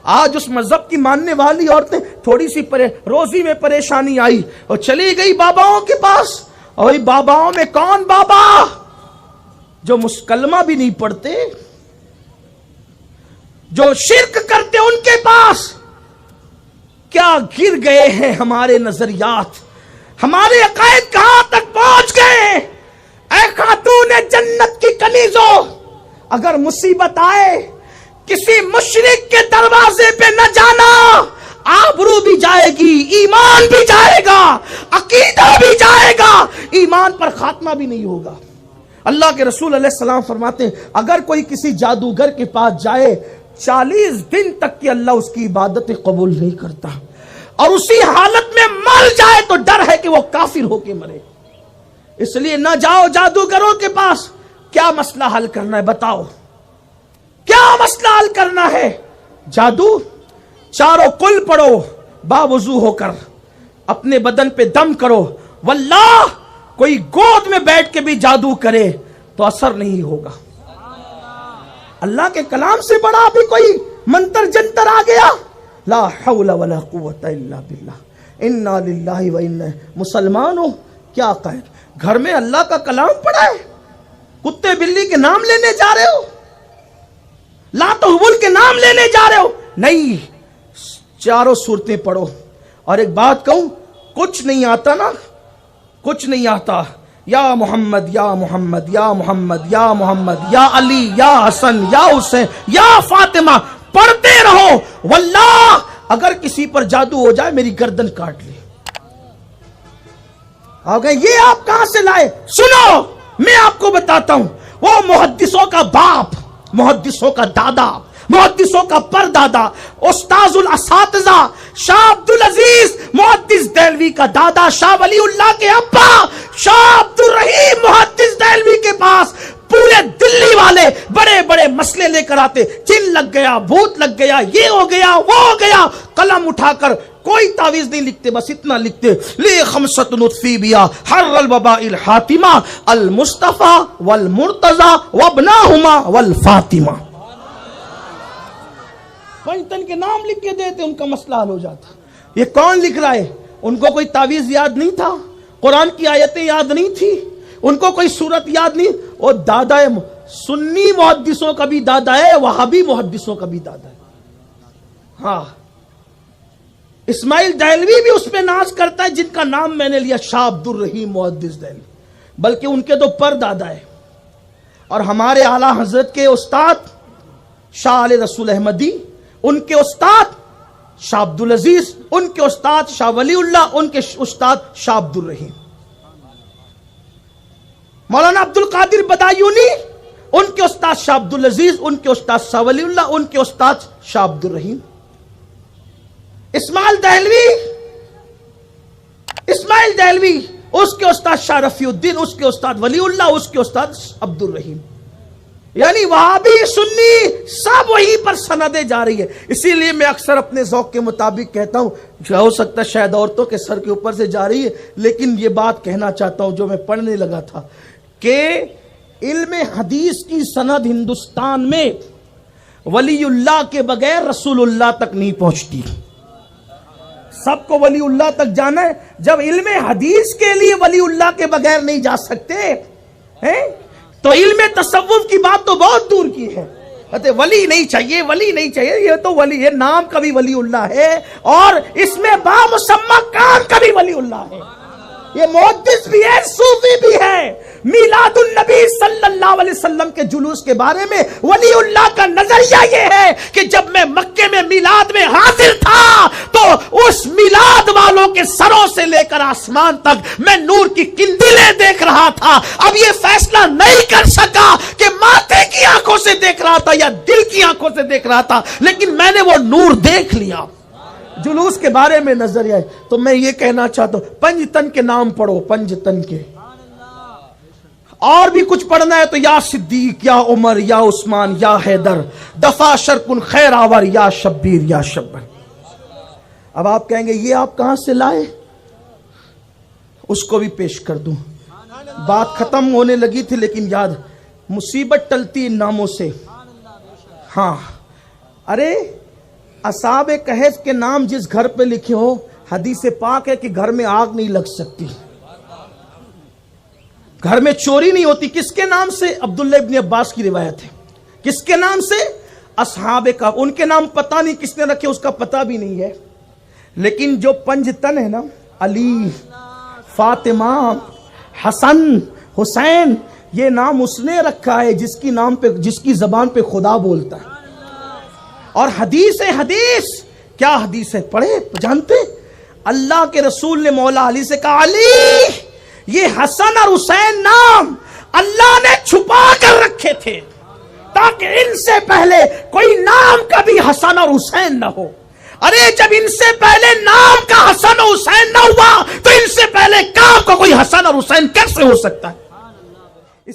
آج اس مذہب کی ماننے والی عورتیں تھوڑی سی روزی میں پریشانی آئی اور چلی گئی باباؤں کے پاس. اور باباؤں میں کون بابا جو کلمہ بھی نہیں پڑھتے, جو شرک کرتے, ان کے پاس کیا گر گئے ہیں ہمارے نظریات, ہمارے عقائد کہاں تک پہنچ گئے. اے خاتون جنت کی کنیزوں, اگر مصیبت آئے کسی مشرک کے دروازے پہ نہ جانا, آبرو بھی جائے گی, ایمان بھی جائے گا, عقیدہ بھی جائے گا, ایمان پر خاتمہ بھی نہیں ہوگا. اللہ کے رسول علیہ السلام فرماتے ہیں اگر کوئی کسی جادوگر کے پاس جائے 40 دن تک کہ اللہ اس کی عبادت قبول نہیں کرتا, اور اسی حالت میں مر جائے تو ڈر ہے کہ وہ کافر ہو کے مرے. اس لیے نہ جاؤ جادوگروں کے پاس. کیا مسئلہ حل کرنا ہے بتاؤ, کیا مسئلہ حل کرنا ہے؟ جادو, چاروں کل پڑھو باوضو ہو کر, اپنے بدن پہ دم کرو, واللہ کوئی گود میں بیٹھ کے بھی جادو کرے تو اثر نہیں ہوگا. اللہ کے کلام سے بڑا بھی کوئی منتر جنتر آ گیا؟ لا حول ولا قوت الا باللہ. انا للہ و انا. مسلمانوں کیا قید, گھر میں اللہ کا کلام پڑھا ہے, کتے بلی کے نام لینے جا رہے ہو, لات و حبل کے نام لینے جا رہے ہو؟ نہیں, چاروں صورتیں پڑھو. اور ایک بات کہوں, کچھ نہیں آتا نا, کچھ نہیں آتا, یا محمد یا محمد یا محمد یا محمد یا علی یا حسن یا حسین یا فاطمہ پڑھتے رہو. واللہ اگر کسی پر جادو ہو جائے میری گردن کاٹ لے. یہ آپ کہاں سے لائے؟ سنو میں آپ کو بتاتا ہوں. وہ محدثوں کا باپ, محدثوں کا دادا, محدثوں کا پردادا, استاذ الاساتذہ شاہ عبدالعزیز محدث دہلوی کا دادا, شاہ ولی اللہ کے ابا شاہ عبدالرحیم محدث دہلوی کے پاس پورے دلی والے بڑے بڑے مسئلے لے کر آتے. جن لگ گیا, بھوت لگ گیا, یہ ہو گیا, وہ ہو گیا, قلم اٹھا کر کوئی تعویذ نہیں لکھتے, بس اتنا لکھتے لی خمسۃ نطفی بیا حر الوباء الحاتمہ المصطفیٰ والمرتضی وابناہما والفاطمہ. پنجتن کے نام لکھ کے دیتے, ان کا مسئلہ حل ہو جاتا. یہ کون لکھ رہا ہے؟ ان کو کوئی تعویذ یاد نہیں تھا, قرآن کی آیتیں یاد نہیں تھی, ان کو کوئی سورت یاد نہیں. اور دادا سنی محدثوں کا بھی دادا ہے, وہابی محدثوں کا بھی دادا ہے. ہاں, اسماعیل دہلوی بھی اس پہ ناز کرتا ہے جن کا نام میں نے لیا, شاہ عبدالرحیم محدث دہلوی, بلکہ ان کے تو پر دادا ہے. اور ہمارے اعلیٰ حضرت کے استاد شاہ علیہ رسول احمدی, ان کے استاد شاہ عبدالعزیز, ان کے استاد شاہ ولی اللہ, ان کے استاد شاہ عبدالرحیم. مولانا عبد القادر بدایونی, ان کے استاد شاہ عبدالعزیز, ان کے استاد شاہ ولی اللہ, ان کے استاد شاہ عبدالرحیم. اسماعیل دہلوی اس کے استاد شاہ رفیع الدین, اس کے استاد ولی اللہ, اس کے استاد عبدالرحیم. یعنی وہابی سنی سب وہیں پر سندیں جا رہی ہے. اسی لیے میں اکثر اپنے ذوق کے مطابق کہتا ہوں, ہو سکتا ہے شاید عورتوں کے سر کے اوپر سے جا رہی ہے, لیکن یہ بات کہنا چاہتا ہوں جو میں پڑھنے لگا تھا کہ علم حدیث کی سند ہندوستان میں ولی اللہ کے بغیر رسول اللہ تک نہیں پہنچتی. سب کو ولی اللہ تک جانا ہے, جب علم حدیث کے لیے ولی اللہ کے بغیر نہیں جا سکتے تو علم تصوف کی بات تو بہت دور کی ہے. ولی نہیں چاہیے, ولی نہیں چاہیے, یہ تو ولی ہے, نام کا بھی ولی اللہ ہے اور اس میں بامسمى کام کا بھی ولی اللہ ہے. یہ محدث بھی ہے, صوفی بھی ہے. میلاد النبی صلی اللہ علیہ وسلم کے جلوس کے بارے میں ولی اللہ کا نظریہ یہ ہے کہ جب میں مکے میں میلاد میں حاضر تھا تو اس میلاد والوں کے سروں سے لے کر آسمان تک میں نور کی قندیلیں دیکھ رہا تھا. اب یہ فیصلہ نہیں کر سکا کہ ماتھے کی آنکھوں سے دیکھ رہا تھا یا دل کی آنکھوں سے دیکھ رہا تھا, لیکن میں نے وہ نور دیکھ لیا. جلوس کے بارے میں نظریہ ہے. تو میں یہ کہنا چاہتا ہوں, پنجتن کے نام پڑھو, پنجتن کے. اور بھی کچھ پڑھنا ہے تو یا صدیق یا عمر یا عثمان یا حیدر, دفع شرکن خیر آور یا شبیر یا شبر. اب آپ کہیں گے یہ آپ کہاں سے لائے, اس کو بھی پیش کر دوں. بات ختم ہونے لگی تھی لیکن یاد, مصیبت ٹلتی ان ناموں سے. ہاں, ارے اصحاب کہف کے نام جس گھر پہ لکھے ہو، حدیث پاک ہے کہ گھر میں آگ نہیں لگ سکتی، گھر میں چوری نہیں ہوتی. کس کے نام سے؟ عبداللہ ابن عباس کی روایت ہے. کس کے نام سے؟ اصحاب کہف. ان کے نام پتہ نہیں کس نے رکھے، اس کا پتہ بھی نہیں ہے. لیکن جو پنج تن ہے نا، علی، فاطمہ، حسن، حسین، یہ نام اس نے رکھا ہے جس کی زبان پہ خدا بولتا ہے. اور حدیث ہے، حدیث کیا حدیث ہے؟ پڑھے جانتے؟ اللہ کے رسول نے مولا علی سے کہا، علی، یہ حسن اور حسین نام اللہ نے چھپا کر رکھے تھے تاکہ ان سے پہلے کوئی نام کا بھی حسن اور حسین نہ ہو. ارے جب ان سے پہلے نام کا حسن اور حسین نہ ہوا تو ان سے پہلے کام کا کوئی حسن اور حسین کیسے ہو سکتا ہے؟